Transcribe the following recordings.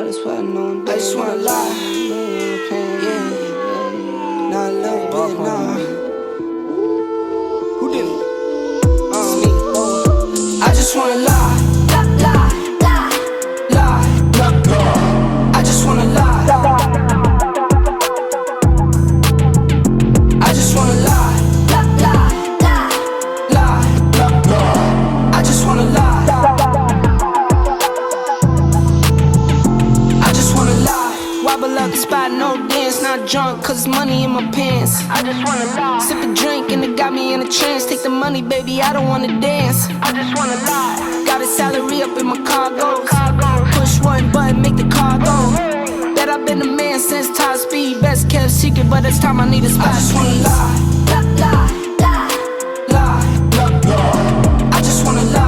that's what I know. I just wanna lie. Yeah. Not a little bit, nah. Who did it? Me. I just wanna lie. I just wanna lie. I just wanna lie. I just wanna lie. I just wanna lie. Wobble up the spot, no dance, not drunk, cause money in my pants. I just wanna lie. Sip a drink and it got me in a trance. Take the money, baby, I don't wanna dance. I just wanna lie. Got a salary up in my cargo. Push one button, make the car go. Bet I've been a man since top speed. Best kept secret, but it's time I need a spot. I just wanna lie. I just wanna lie.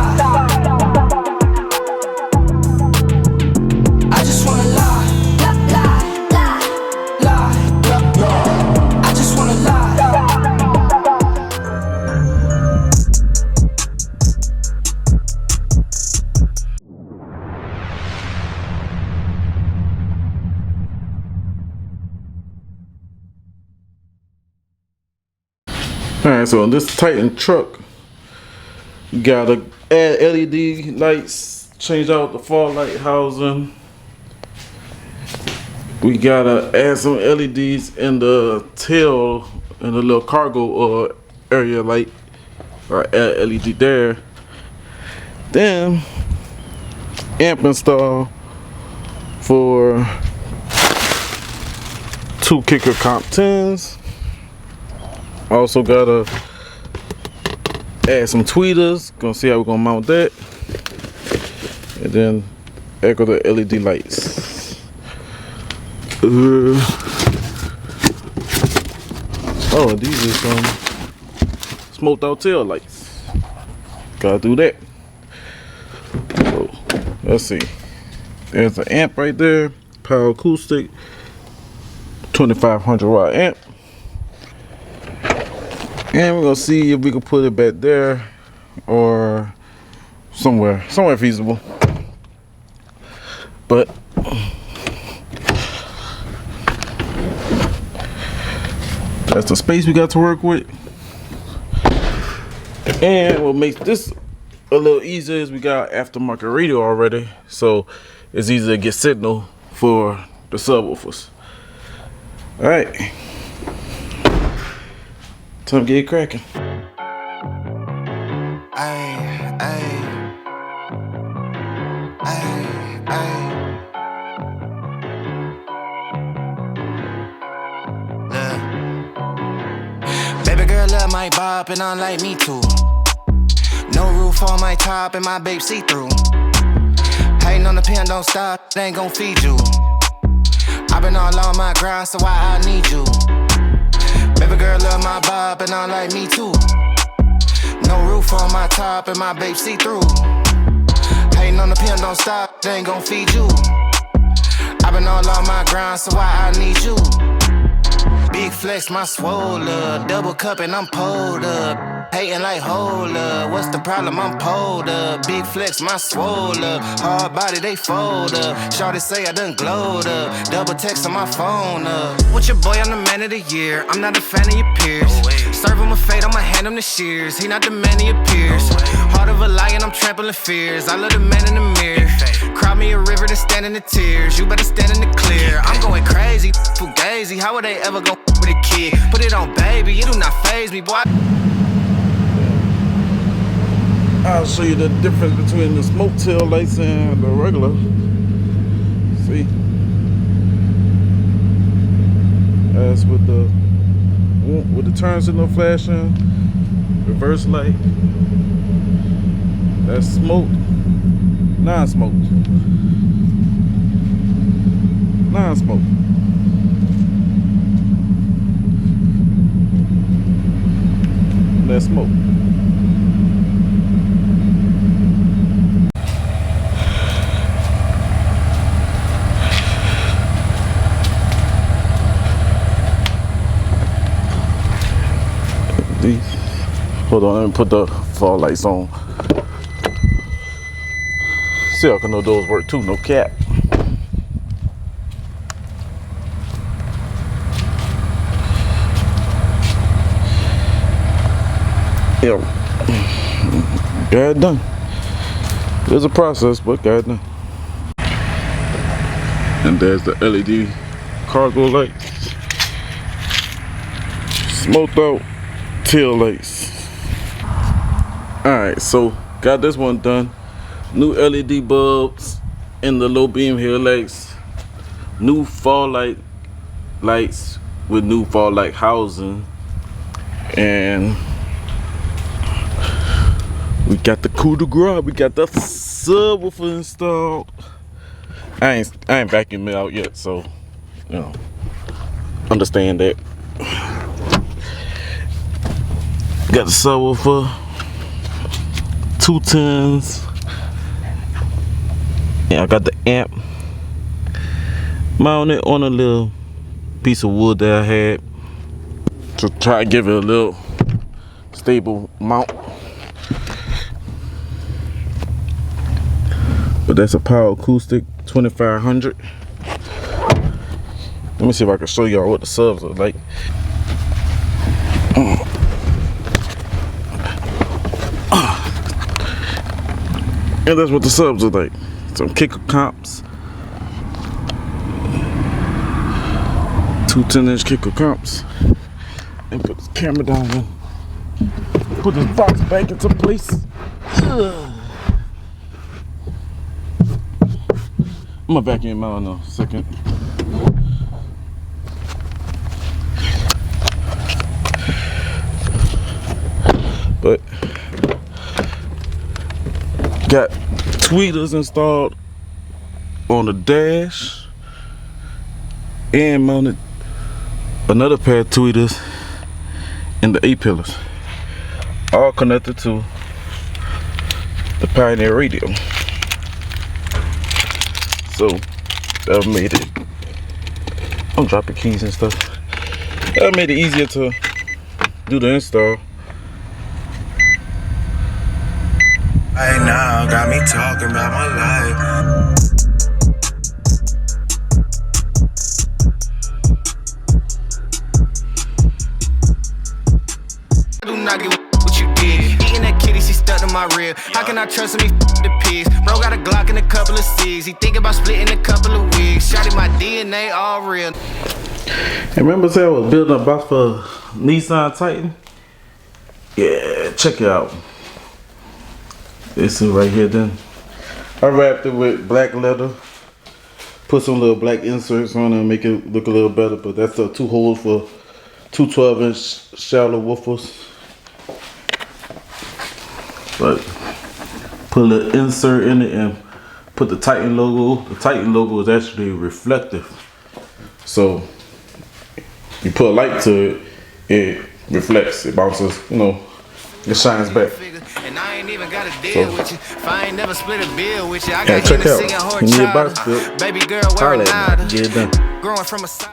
I just wanna lie. I just wanna lie. Alright, so in this Titan truck, you gotta add LED lights, change out the fog light housing. We gotta add some LEDs in the tail, in the little cargo area light, or add LED there. Then amp install for 2 kicker comp 10s. Also gotta add some tweeters. Gonna see how we're gonna mount that. And then echo the LED lights. Oh, these are some smoked out tail lights. Gotta do that. So let's see. There's an amp right there. Power acoustic. 2500 watt amp. And we're gonna see if we can put it back there or somewhere feasible. But that's the space we got to work with. And what makes this a little easier is we got aftermarket radio already, so it's easy to get signal for the subwoofers. All right. Time to get cracking. Baby girl love my bop and I like me too. No roof on my top and my babe see through. Hating on the pen, don't stop, they ain't gon' feed you. I've been all on my grind, so why I need you? Baby girl love my bop and I like me too. No roof on my top and my babe see through. Hating on the pen, don't stop, they ain't gon' feed you. I've been all on my grind, so why I need you? Big flex, my swole up. Double cup and I'm pulled up. Hating like hold up. What's the problem? I'm pulled up. Big flex, my swole up. Hard body, they fold up. Shawty say I done glowed up. Double text on my phone up. With your boy, I'm the man of the year. I'm not a fan of your peers. Serve him a fate, I'ma hand him the shears. He not the man of your peers. Heart of a lion, I'm trampling fears. I love the man in the mirror. Cry me a river, then stand in the tears. You better stand in the clear. I'm going crazy, fugazi. How would they ever go with a kid? Put it on, baby, it do not faze me, boy. I'll show you the difference between the smoke tail lights and the regular. See? As with the turn signal flashing, reverse light. That's smoked, non-smoked. Non-smoked. That's smoke. These. Hold on, let me put the fog lights on. See how can know those work too, no cap. Yeah, got it done. There's a process, but got it done. And there's the LED cargo lights, smoked out tail lights. Alright, so got this one done. New LED bulbs in the low beam headlights, new fog lights with new fog light housing, and we got the coup de grace. We got the subwoofer installed. I ain't vacuumed it out yet, so you know, understand that. Got the subwoofer, 210s. Yeah, I got the amp mounted on a little piece of wood that I had to try to give it a little stable mount. But that's a Power Acoustic 2500. Let me see if I can show y'all what the subs look like. And that's what the subs look like. Some kicker comps. 2 10-inch kicker comps. And put this camera down and put this box back into place. I'm gonna vacuum out in a second. But got tweeters installed on the dash and mounted another pair of tweeters in the A-pillars, all connected to the Pioneer radio. So that made it, I'm dropping keys and stuff. That made it easier to do the install. Right now, got me talking about my life. Do not get what you did. Eating that kitty, she stuck to my rib. How can I trust him? He the pigs. Bro got a Glock and a couple of cigs. He think about splitting a couple of wigs. Shotty my DNA all real. And remember say I was building a box for Nissan Titan? Yeah, check it out. This is right here then. I wrapped it with black leather. Put some little black inserts on it and make it look a little better. But that's the 2 holes for 2 12-inch shallow woofers. But put a little insert in it and put the Titan logo. The Titan logo is actually reflective. So you put a light to it, it reflects, it bounces, you know, it shines back. And I ain't even got a deal with you. If I ain't never split a bill with you, I Yeah, got check you out. singing hard You need a child. box built. Baby girl Holla wearing at me. out. Get it done. Growing from a side.